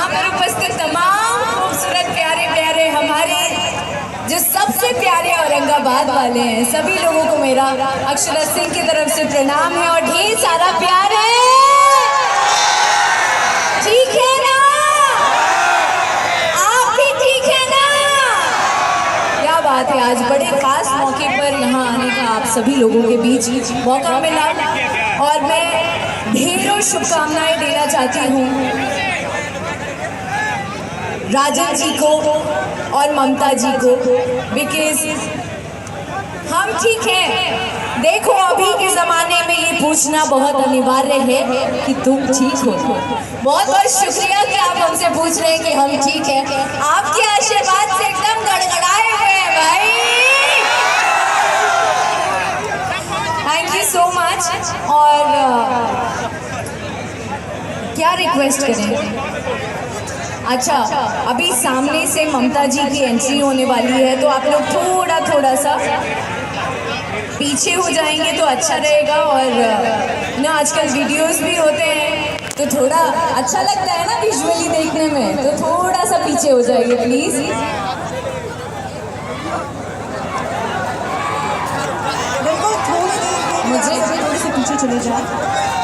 यहाँ पर उपस्थित तमाम खूबसूरत प्यारे प्यारे हमारे जो सबसे प्यारे औरंगाबाद वाले हैं, सभी लोगों को मेरा अक्षरा सिंह की तरफ से प्रणाम है और ढेर सारा प्यार है। ठीक है ना? आप भी ठीक है ना? क्या बात है, आज बड़े खास मौके पर यहाँ आने का आप सभी लोगों के बीच मौका मिला और मैं ढेरों शुभकामनाएं देना चाहती हूँ राजन जी को और ममता जी को, बिकॉज हम ठीक हैं। देखो अभी के ज़माने में ये पूछना बहुत अनिवार्य है कि तुम ठीक हो। बहुत बहुत शुक्रिया कि आप हमसे पूछ रहे हैं कि हम ठीक हैं। आपके आशीर्वाद से एकदम गड़गड़ाए हुए हैं भाई। Thank you so much. और क्या रिक्वेस्ट करें? अच्छा, अभी सामने से ममता जी की एंट्री होने वाली है, तो आप लोग थोड़ा सा पीछे हो जाएंगे तो अच्छा रहेगा। और ना आजकल वीडियोस भी होते हैं तो थोड़ा अच्छा लगता है ना विजुअली देखने में, तो थोड़ा सा पीछे हो जाइए प्लीज। बिल्कुल, मुझे थोड़ी सी पीछे चले जाए।